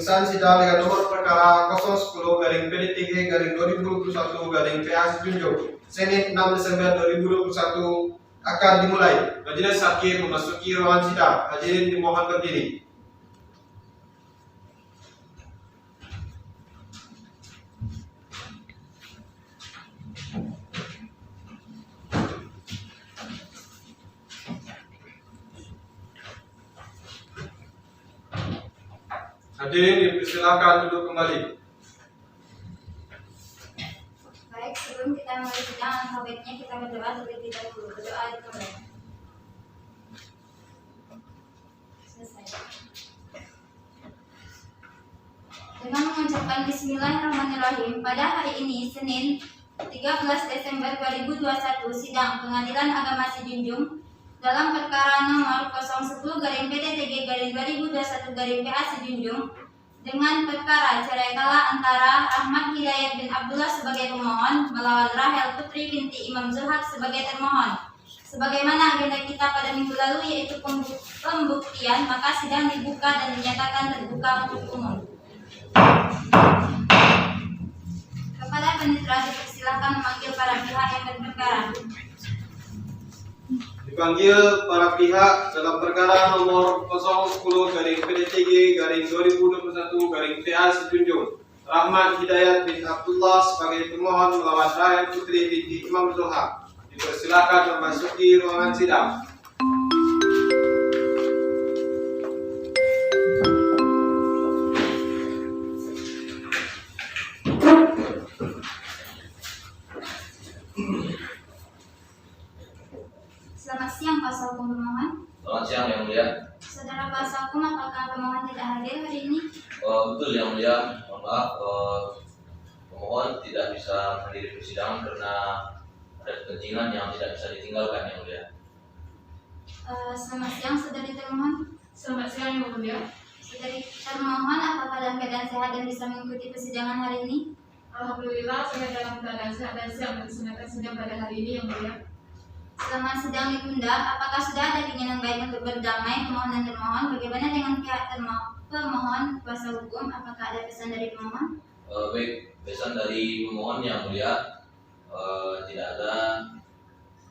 pemeriksaan sidang dengan nomor perkara 010-PDTG-2021-PA Junjung Senin 6 Desember 2021 akan dimulai. Majelis Hakim memasuki ruangan sidang. Hadirin dimohon berdiri. Hadirin dipersilakan duduk kembali. Baik, sebelum kita mulai sidang, alangkah baiknya kita berdoa terlebih dahulu. Berdoa dimulai. Selesai. Dengan mengucapkan Bismillahirrahmanirrahim, pada hari ini Senin 13 Desember 2021, sidang Pengadilan Agama Sijunjung dalam perkara nomor 010-PDTG-2021-PA Sijunjung dengan perkara cerai talak antara Ahmad Hidayat bin Abdullah sebagai pemohon melawan Rahel Putri binti Imam Zulhaq sebagai termohon. Sebagaimana agenda kita pada minggu lalu yaitu pembuktian, maka sidang dibuka dan dinyatakan terbuka untuk umum. Kepada penitra dipersilakan memanggil para pihak yang berperkara. Dipanggil para pihak dalam perkara nomor 010-PDTG-2021-PA Sijunjung Rahmat Hidayat bin Abdullah sebagai pemohon melawan Rahel Putri binti Imam Zulhaq. Dipersilakan memasuki ruangan sidang. Selamat siang kuasa hukum pemohon. Selamat siang Yang Mulia. Saudara kuasa hukum, apakah pemohon tidak hadir hari ini? Betul Yang Mulia. Mohon maaf, pemohon tidak bisa menghadiri persidangan karena ada kepentingan yang tidak bisa ditinggalkan Yang Mulia. Selamat siang saudari termohon. Selamat siang Yang Mulia. Saudari termohon, apakah dalam keadaan sehat dan bisa mengikuti persidangan hari ini? Alhamdulillah, saya dalam keadaan sehat dan siap melaksanakan sidang pada hari ini Yang Mulia. Selama sidang ditunda, apakah sudah ada keinginan baik untuk berdamai pemohon dan termohon? Bagaimana dengan pihak pemohon kuasa hukum? Apakah ada pesan dari pemohon? Baik, pesan dari pemohon Yang Mulia, tidak ada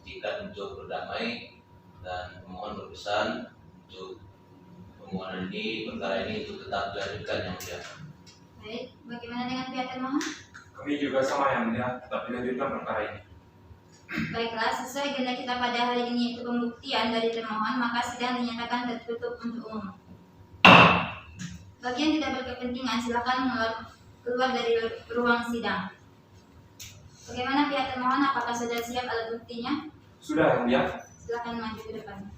tingkat untuk berdamai dan pemohon berpesan untuk permohonan ini, perkara ini untuk tetap dilanjutkan Yang Mulia. Baik, bagaimana dengan pihak termohon? Kami juga sama Yang Mulia, tetap dilanjutkan perkara ini. Baiklah, sesuai agenda kita pada hari ini yaitu pembuktian dari termohon, maka sidang dinyatakan tertutup untuk umum. Bagi yang tidak berkepentingan, silakan keluar dari ruang sidang. Bagaimana pihak termohon? Apakah sudah siap alat buktinya? Sudah Yang Mulia. Silakan maju ke depan.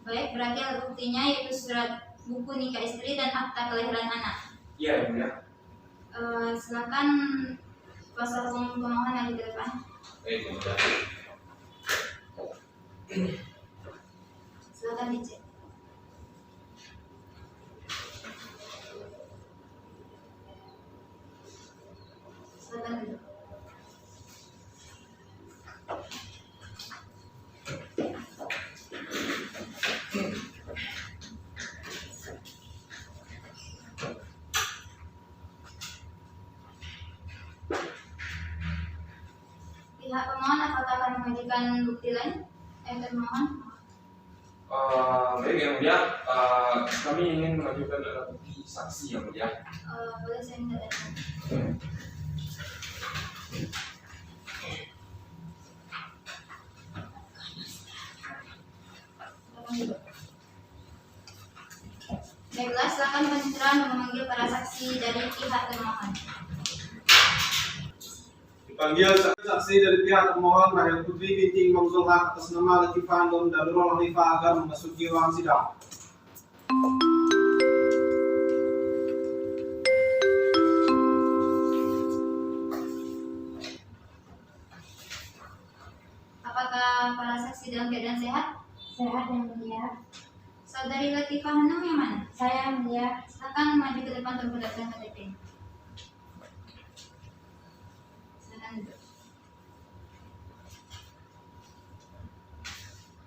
Baik, berarti alat buktinya yaitu surat buku nikah istri dan akta kelahiran anak. Iya Yang Mulia. Silakan kuasa hukum pemohon maju ke depan. Baik Yang Mulia. Silakan dicek. Silakan duduk. Pihak pemohon apakah akan mengajukan bukti lain? Termohon. Baik Yang Mulia, kami ingin mengajukan alat bukti saksi Yang Mulia. Boleh saya minta datang. Baiklah, silakan penitra memanggil para saksi dari pihak termohon. Dipanggil saksi dari pihak termohon Rahel Putri binti Imam Zulhaq atas nama Latifah Andom dan Nurul Hanifah agar memasuki ruang sidang. Apakah para saksi dalam keadaan sehat? Sehat Yang Mulia. Saudari Latifah Hanum yang mana? Saya Yang Mulia. Silakan maju ke depan untuk mendapatkan KTP. Silakan duduk.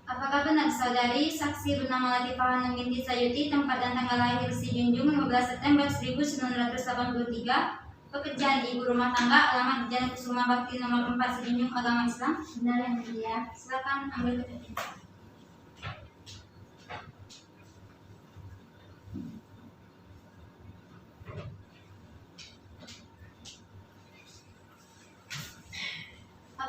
Apakah benar saudari saksi bernama Latifah Hanum binti Sayuti, tempat dan tanggal lahir si Junjung 15 September 1983, pekerjaan ibu rumah tangga, alamat Jalan Kusuma Bakti nomor 4 si Junjung, agama Islam? Benar yang mulia. Silakan ambil keterangan.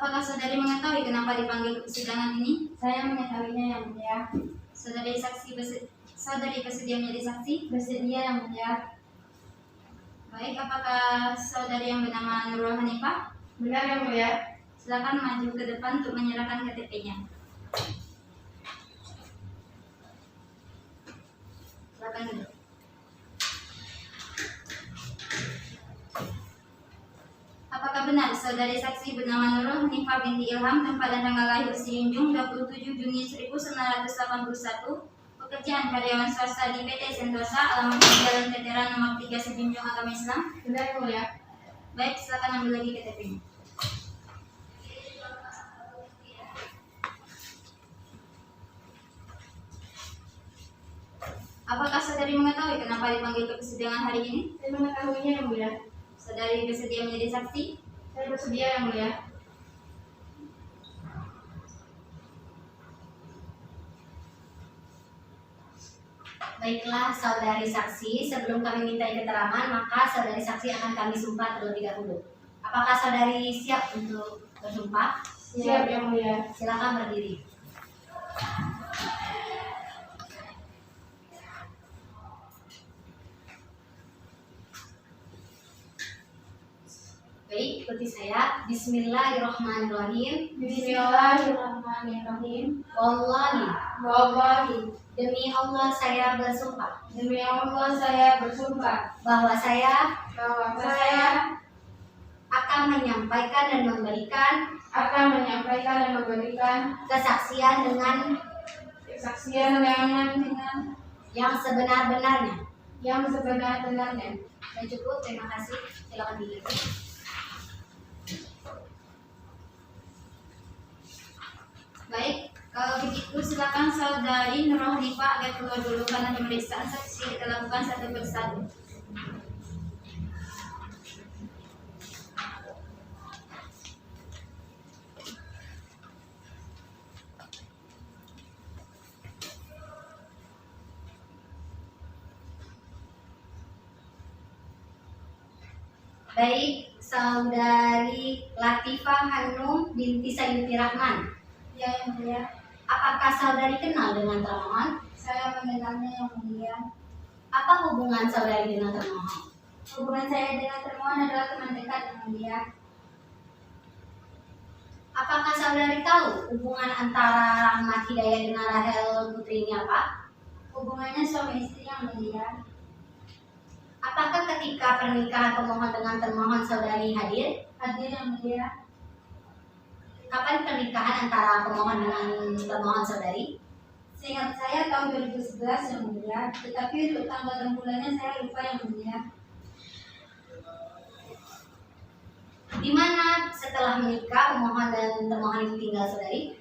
Apakah saudari mengetahui kenapa dipanggil ke persidangan ini? Saya mengetahuinya yang mulia. Saudari bersedia menjadi saksi? Bersedia yang mulia. Baik, apakah saudari yang bernama Nurul Hanifah? Benar yang mulia. Silakan maju ke depan untuk menyerahkan KTP-nya. Silakan duduk. Apakah benar saudari saksi bernama Nurul Hanifah binti Ilham, tempat dan tanggal lahir si Junjung 27 Juni 1981, pekerjaan karyawan swasta di PT Sentosa, alamat Jalan Veteran nomor 3 si Junjung, agama Islam? Benar yang mulia. Baik, silakan ambil lagi KTP-nya. Apakah saudari mengetahui kenapa dipanggil ke persidangan hari ini? Saya mengetahuinya yang mulia. Saudari bersedia menjadi saksi? Saya bersedia yang mulia. Baiklah saudari saksi, sebelum kami minta keterangan, maka saudari saksi akan kami sumpah terlebih dahulu. Apakah saudari siap untuk bersumpah? Siap yang mulia. Silakan berdiri. Baik, ikuti saya. Bismillahirrahmanirrahim. Bismillahirrahmanirrahim. Wallahi, Wallahi, demi Allah saya bersumpah demi Allah saya bersumpah bahwa saya bahwa saya akan menyampaikan dan memberikan akan menyampaikan dan memberikan kesaksian dengan kesaksian dengan yang sebenar-benarnya. yang sebenar-benarnya. Sudah cukup, terima kasih. Silakan dilihat. Baik, kalau begitu silakan saudari Nurul Hanifah agar keluar dulu karena pemeriksaan saksi kita lakukan satu persatu. Baik, saudari Latifah Hanum binti Sayuti Rahman. Ya, yang mulia. Apakah saudari kenal dengan termohon? Saya mengenalnya yang mulia. Apa hubungan saudari dengan termohon? Hubungan saya dengan termohon adalah teman dekat yang mulia. Apakah saudari tahu hubungan antara Rahmat Hidayat dengan Rahel Putri ini apa? Hubungannya suami istri yang mulia. Apakah ketika pernikahan pemohon dengan termohon saudari hadir? Hadir yang mulia. Kapan pernikahan antara pemohon dengan termohon saudari? Seingat saya tahun 2011 yang mulia, tetapi untuk tanggal dan bulannya saya lupa yang mulia. Di mana setelah menikah pemohon dan termohon itu tinggal saudari?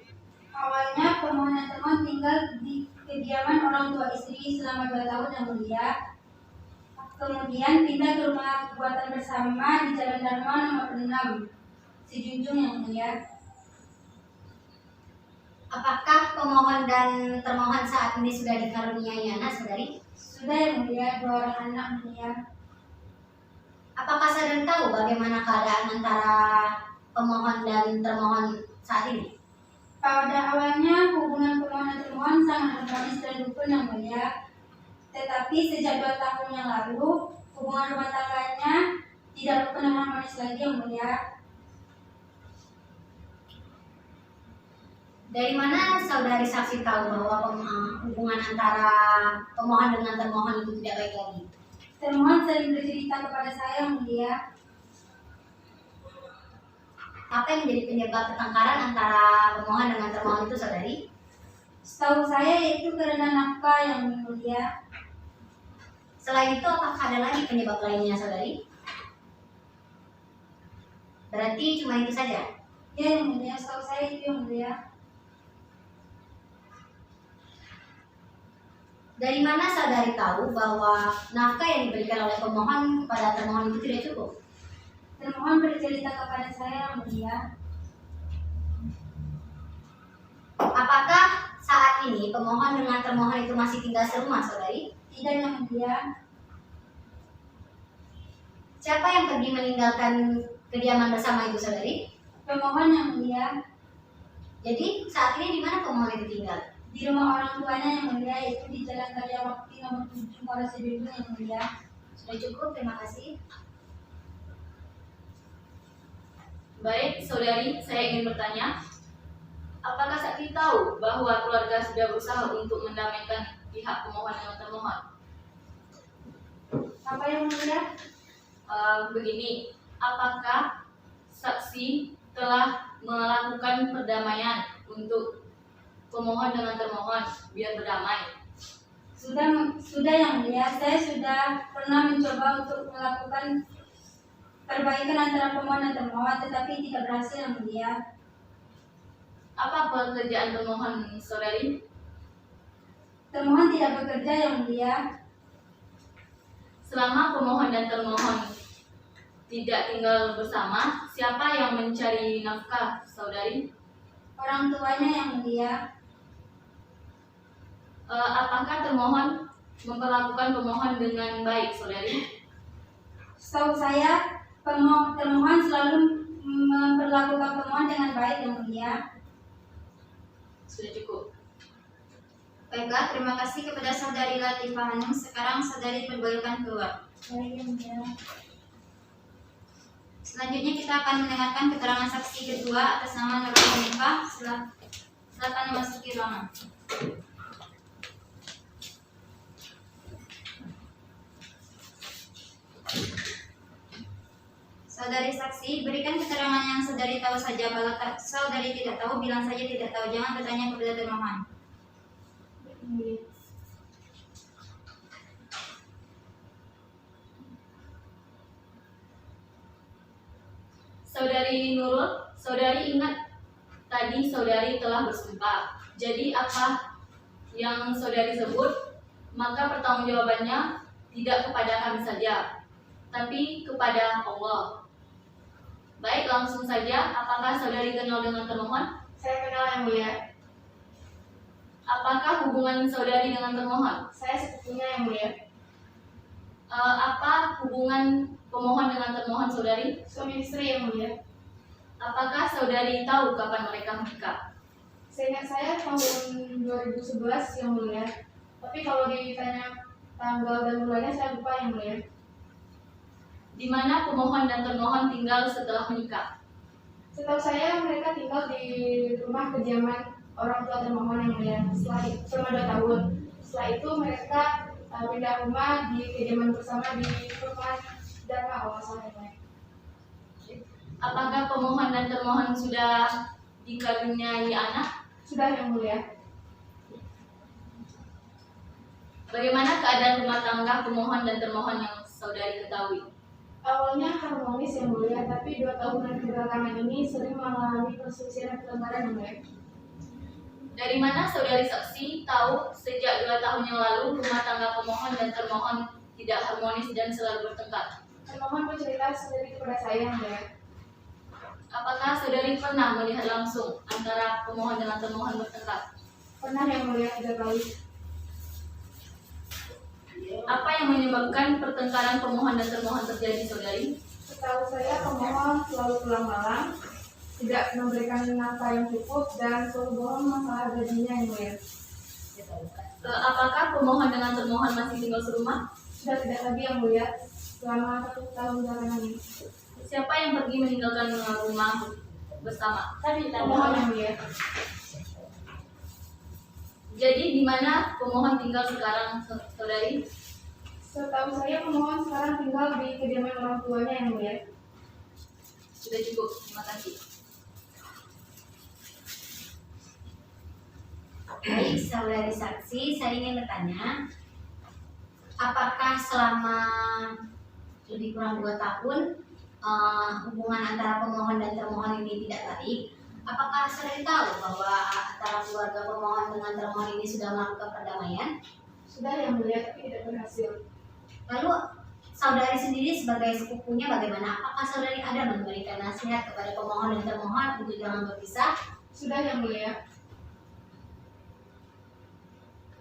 Awalnya pemohon dan termohon tinggal di kediaman orang tua istri selama 2 tahun yang mulia. Kemudian pindah ke rumah buatan bersama di Jalan Dharma nomor 6 si Junjung yang mulia. Apakah pemohon dan termohon saat ini sudah dikaruniai anak saudari? Sudah yang mulia, 2 orang anak mulia. Apakah saudari tahu bagaimana keadaan antara pemohon dan termohon saat ini? Pada awalnya hubungan pemohon dan termohon sangat harmonis dan rukun yang mulia. Tetapi sejak 2 tahun yang lalu, hubungan rumah tangganya tidak pernah harmonis lagi yang mulia. Dari mana saudari saksi tahu bahwa hubungan antara pemohon dengan termohon itu tidak baik lagi? Termohon sering bercerita kepada saya yang mulia. Apa yang menjadi penyebab pertengkaran antara pemohon dengan termohon itu saudari? Setahu saya itu karena nafkah yang mulia. Selain itu apakah ada lagi penyebab lainnya saudari? Berarti cuma itu saja. Ya yang mulia, setahu saya itu yang mulia. Dari mana saudari tahu bahwa nafkah yang diberikan oleh pemohon kepada termohon itu tidak cukup? Termohon bercerita kepada saya yang mulia. Apakah saat ini pemohon dengan termohon itu masih tinggal serumah, saudari? Tidak yang mulia. Siapa yang pergi meninggalkan kediaman bersama itu, saudari? Pemohon yang mulia. Jadi saat ini di mana pemohon itu tinggal? Di rumah orang tuanya yang mulia, yaitu di Jalan Karya Bakti nomor 7 Muara Sidibung yang mulia. Sudah cukup, terima kasih. Baik, saudari, saya ingin bertanya, apakah saksi tahu bahwa keluarga sudah berusaha untuk mendamaikan pihak pemohon dengan termohon? Apa yang mulia? Begini, apakah saksi telah melakukan perdamaian untuk pemohon dengan termohon biar berdamai? Sudah yang mulia. Saya sudah pernah mencoba untuk melakukan perbaikan antara pemohon dan termohon, tetapi tidak berhasil yang mulia. Apa pekerjaan termohon, saudari? Termohon tidak bekerja yang mulia. Selama pemohon dan termohon tidak tinggal bersama, siapa yang mencari nafkah, saudari? Orang tuanya yang mulia. Apakah termohon memperlakukan pemohon dengan baik, saudari? Setahu saya, termohon selalu memperlakukan pemohon dengan baik yang mulia. Sudah cukup. Baiklah, terima kasih kepada saudari Latifah Hanum. Sekarang saudari diperbolehkan keluar. Baik yang mulia. Selanjutnya kita akan mendengarkan keterangan saksi kedua atas nama Nurul Hanifah. Silakan memasuki ruangan. Saudari saksi, berikan keterangan yang saudari tahu saja. Kalau saudari tidak tahu, bilang saja tidak tahu. Jangan bertanya kepada termohon. Saudari Nurul, saudari ingat tadi saudari telah bersumpah. Jadi apa yang saudari sebut, maka pertanggungjawabannya tidak kepada kami saja, tapi kepada Allah. Baik, langsung saja. Apakah saudari kenal dengan termohon? Saya kenal yang mulia. Apakah hubungan saudari dengan termohon? Saya sepupunya yang mulia. Apa hubungan pemohon dengan termohon, saudari? Suami istri yang mulia. Apakah saudari tahu kapan mereka menikah? Seingat saya tahun 2011 yang mulia. Tapi kalau ditanya tanggal dan bulannya saya lupa yang mulia. Di mana pemohon dan termohon tinggal setelah menikah? Setahu saya mereka tinggal di rumah kediaman orang tua termohon yang mulia selama 2 tahun. Setelah itu mereka pindah rumah di kediaman bersama di rumah Dharma kalau salah yang mulia. Apakah pemohon dan termohon sudah dikaruniai anak? Sudah yang mulia. Bagaimana keadaan rumah tangga pemohon dan termohon yang saudari ketahui? Awalnya harmonis yang mulia, tapi 2 tahunan kebelakangan ini sering mengalami perselisihan pertengkaran yang mulia. Dari mana saudari saksi tahu sejak 2 tahun yang lalu rumah tangga pemohon dan termohon tidak harmonis dan selalu bertengkar? Termohon bercerita sendiri kepada saya yang mulia. Apakah saudari pernah melihat langsung antara pemohon dengan termohon bertengkar? Pernah yang mulia 3 kali. Apa yang menyebabkan pertengkaran pemohon dan termohon terjadi, saudari? Setahu saya pemohon selalu pulang malam, tidak memberikan nafkah yang cukup, dan selalu bohong masalah gajinya yang mulia. Apakah pemohon dengan termohon masih tinggal serumah? Sudah tidak lagi yang mulia selama 1 tahun belakangan ini. Siapa yang pergi meninggalkan rumah bersama? Pemohon yang mulia. Jadi di mana pemohon tinggal sekarang, saudari? Setahu saya pemohon sekarang tinggal di kediaman orang tuanya yang mulia. Sudah cukup, terima kasih. Baik, saudari saksi, saya ingin bertanya, apakah selama lebih kurang 2 tahun hubungan antara pemohon dan termohon ini tidak baik, apakah saudari tahu bahwa antara keluarga pemohon dengan termohon ini sudah melakukan perdamaian? Sudah yang mulia, tapi tidak berhasil. Lalu saudari sendiri sebagai sepupunya bagaimana? Apakah saudari ada memberikan nasihat kepada pemohon dan termohon untuk jangan berpisah? Sudah yang mulia.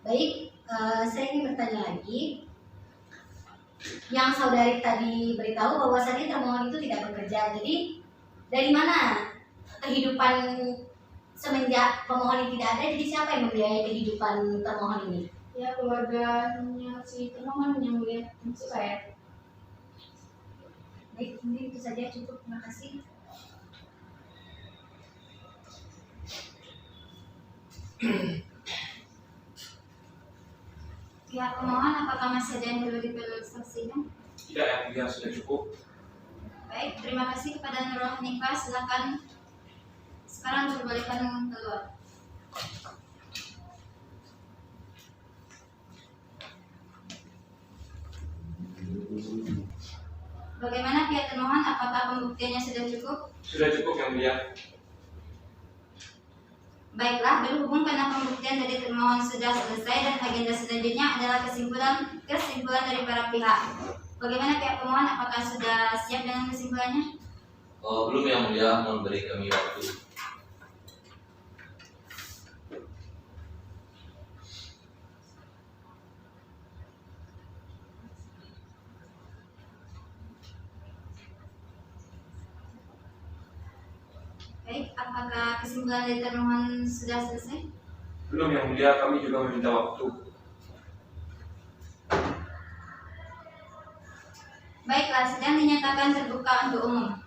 Baik, saya ingin bertanya lagi. Yang saudari tadi beritahu bahwasannya termohon itu tidak bekerja. Jadi dari mana kehidupan semenjak pemohon ini tidak ada? Jadi siapa yang membiayai kehidupan termohon ini? Ya, keluarganya si termohon yang mulia, maksud saya. Baik, mungkin itu saja cukup. Terima kasih. Pihak pemohon, apakah masih ada yang perlu disaksikan? Tidak yang mulia, sudah cukup. Baik, terima kasih kepada Nurul Hanifah. Silakan sekarang diperbolehkan keluar. Bagaimana pihak termohon? Apakah pembuktiannya sudah cukup? Sudah cukup yang mulia. Baiklah, berhubung karena pembuktian dari termohon sudah selesai dan agenda selanjutnya adalah kesimpulan dari para pihak. Bagaimana pihak pemohon? Apakah sudah siap dengan kesimpulannya? Belum yang mulia, mohon beri kami waktu. Baik, apakah kesimpulan dari termohon sudah selesai? Belum yang mulia, kami juga meminta waktu. Baiklah, sedang dinyatakan terbuka untuk umum.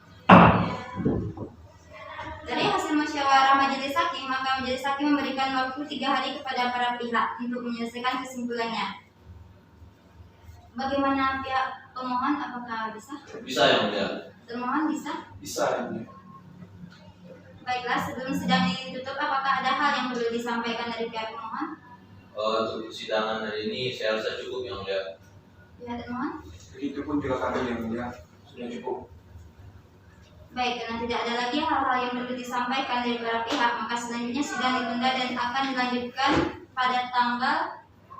Dari hasil musyawarah majelis hakim, maka majelis hakim memberikan waktu 3 hari kepada para pihak untuk menyelesaikan kesimpulannya. Bagaimana pihak pemohon? Apakah bisa? Bisa yang mulia. Termohon bisa? Bisa yang mulia. Baiklah, sebelum sidang ini ditutup, apakah ada hal yang perlu disampaikan dari pihak pemohon? Untuk persidangan hari ini saya rasa cukup yang mulia. Pihak termohon? Begitupun juga kami yang mulia, sudah cukup. Baik, karena tidak ada lagi hal-hal yang perlu disampaikan dari para pihak, maka selanjutnya sidang ditunda dan akan dilanjutkan pada tanggal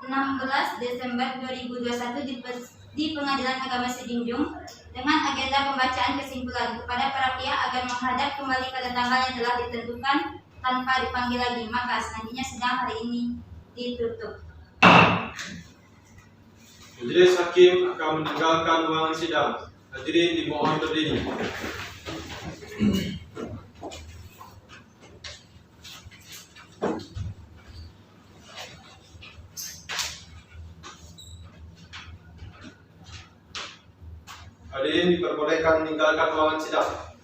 16 Desember 2021 di Pengadilan Agama Sijunjung dengan agenda pembacaan kesimpulan kepada para pihak agar menghadap kembali pada tanggal yang telah ditentukan tanpa dipanggil lagi. Maka selanjutnya sidang hari ini ditutup. Majelis hakim akan meninggalkan ruangan sidang. Hadirin dimohon berdiri. Hadirin diperbolehkan meninggalkan ruangan sidang.